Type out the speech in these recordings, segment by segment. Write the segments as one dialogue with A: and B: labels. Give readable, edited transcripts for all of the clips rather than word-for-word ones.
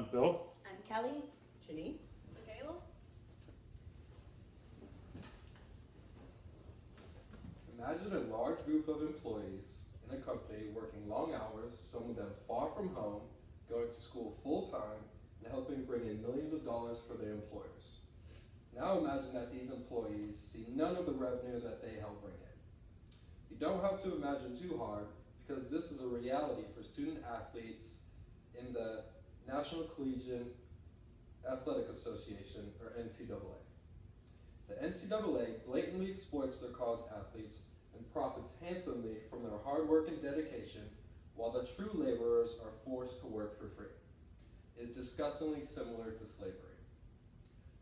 A: I'm Bill.
B: I'm Kelly.
C: Janine?
D: Michaela?
E: Imagine a large group of employees in a company working long hours, some of them far from home, going to school full time, and helping bring in millions of dollars for their employers. Now imagine that these employees see none of the revenue that they help bring in. You don't have to imagine too hard, because this is a reality for student athletes in the National Collegiate Athletic Association, or NCAA. The NCAA blatantly exploits their college athletes and profits handsomely from their hard work and dedication, while the true laborers are forced to work for free. It is disgustingly similar to slavery.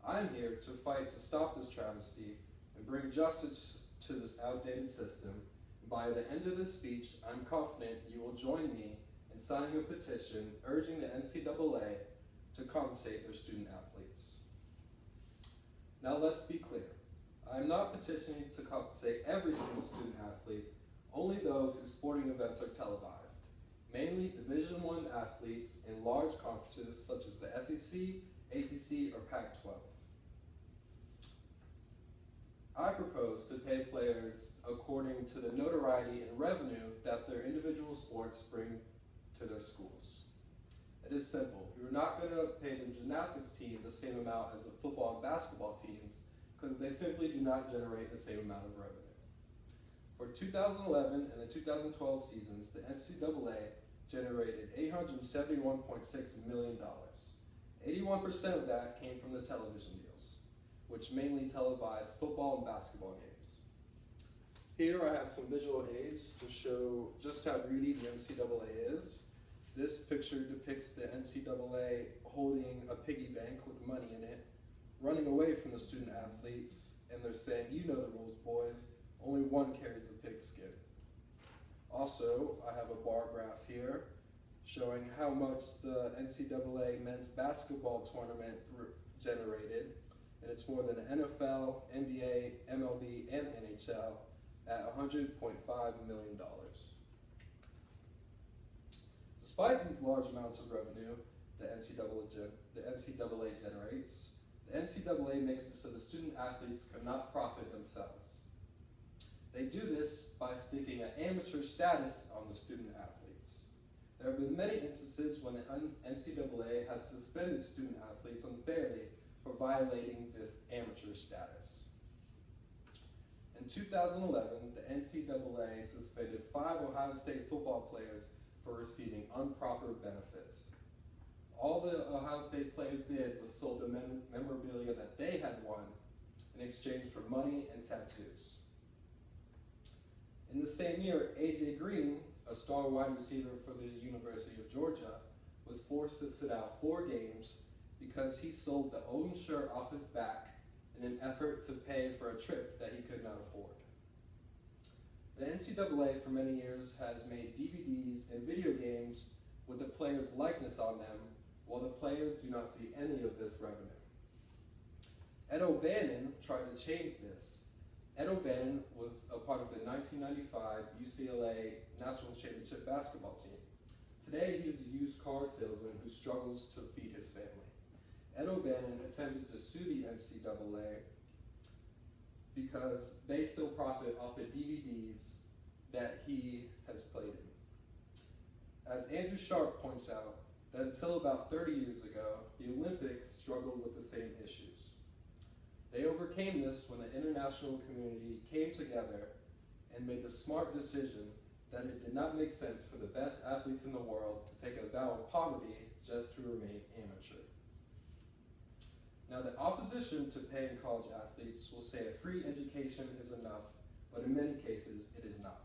E: I am here to fight to stop this travesty and bring justice to this outdated system. By the end of this speech, I'm confident you will join me in signing a petition urging the NCAA to compensate their student athletes. Now let's be clear. I am not petitioning to compensate every single student athlete, only those whose sporting events are televised, mainly Division I athletes in large conferences such as the SEC, ACC, or Pac-12. I propose to pay players according to the notoriety and revenue that their individual sports bring to their schools. It is simple. You're not going to pay the gymnastics team the same amount as the football and basketball teams because they simply do not generate the same amount of revenue. For 2011 and the 2012 seasons, the NCAA generated $871.6 million. 81% of that came from the television deals, which mainly televised football and basketball games. Here I have some visual aids to show just how greedy the NCAA is. This picture depicts the NCAA holding a piggy bank with money in it, running away from the student athletes, and they're saying, "You know the rules, boys. Only one carries the pigskin." Also, I have a bar graph here showing how much the NCAA men's basketball tournament generated, and it's more than the NFL, NBA, MLB, and NHL at $100.5 million. Despite these large amounts of revenue the NCAA generates, the NCAA makes it so the student athletes cannot profit themselves. They do this by sticking an amateur status on the student athletes. There have been many instances when the NCAA has suspended student athletes unfairly for violating this amateur status. In 2011, the NCAA suspended 5 Ohio State football players for receiving improper benefits. All the Ohio State players did was sold the memorabilia that they had won in exchange for money and tattoos. In the same year, A.J. Green, a star wide receiver for the University of Georgia, was forced to sit out 4 games because he sold the own shirt off his back in an effort to pay for a trip that he could not afford. The NCAA for many years has made DVDs and video games with the player's likeness on them, while the players do not see any of this revenue. Ed O'Bannon tried to change this. Ed O'Bannon was a part of the 1995 UCLA National Championship basketball team. Today, he is a used car salesman who struggles to feed his family. Ed O'Bannon attempted to sue the NCAA because they still profit off the DVDs that he has played in. As Andrew Sharp points out, that until about 30 years ago, the Olympics struggled with the same issues. They overcame this when the international community came together and made the smart decision that it did not make sense for the best athletes in the world to take a vow of poverty just to remain amateur. Now, the opposition to paying college athletes will say a free education is enough, but in many cases, it is not.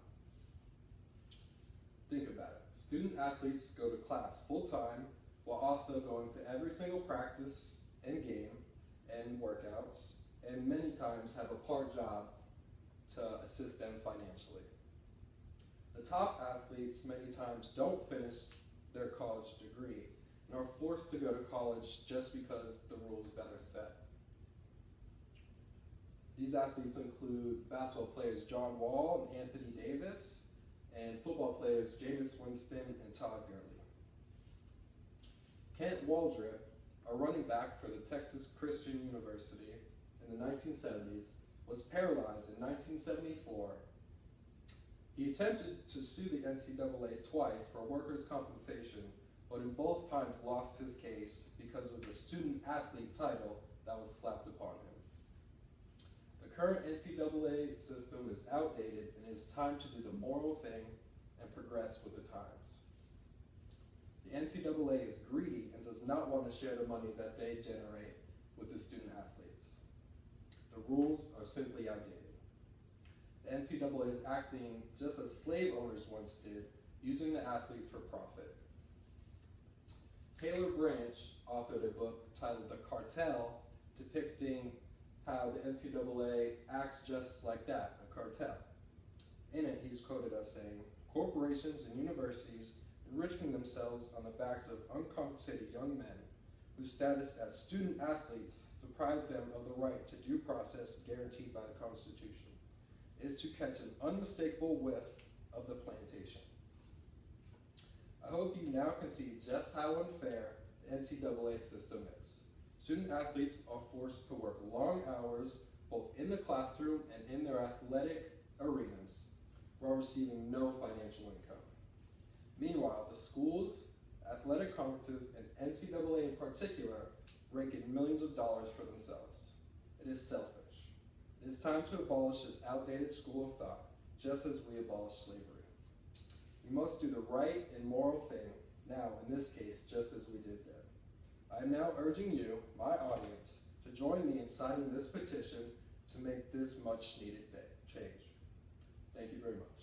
E: Think about it. Student athletes go to class full-time while also going to every single practice and game and workouts, and many times have a part job to assist them financially. The top athletes many times don't finish their college degree and are forced to go to college just because the rules that are set. These athletes include basketball players John Wall and Anthony Davis, and football players Jameis Winston and Todd Gurley. Kent Waldrip, a running back for the Texas Christian University in the 1970s, was paralyzed in 1974. He attempted to sue the NCAA twice for workers' compensation, but in both times lost his case because of the student athlete title that was slapped upon him. The current NCAA system is outdated, and it is time to do the moral thing and progress with the times. The NCAA is greedy and does not want to share the money that they generate with the student athletes. The rules are simply outdated. The NCAA is acting just as slave owners once did, using the athletes for profit. Taylor Branch authored a book titled The Cartel, depicting how the NCAA acts just like that, a cartel. In it, he's quoted as saying, "Corporations and universities enriching themselves on the backs of uncompensated young men whose status as student athletes deprives them of the right to due process guaranteed by the Constitution, is to catch an unmistakable whiff of the plantation." I hope you now can see just how unfair the NCAA system is. Student athletes are forced to work long hours, both in the classroom and in their athletic arenas, while receiving no financial income. Meanwhile, the schools, athletic conferences, and NCAA in particular rake in millions of dollars for themselves. It is selfish. It is time to abolish this outdated school of thought, just as we abolished slavery. We must do the right and moral thing now, in this case, just as we did then. I am now urging you, my audience, to join me in signing this petition to make this much needed change. Thank you very much.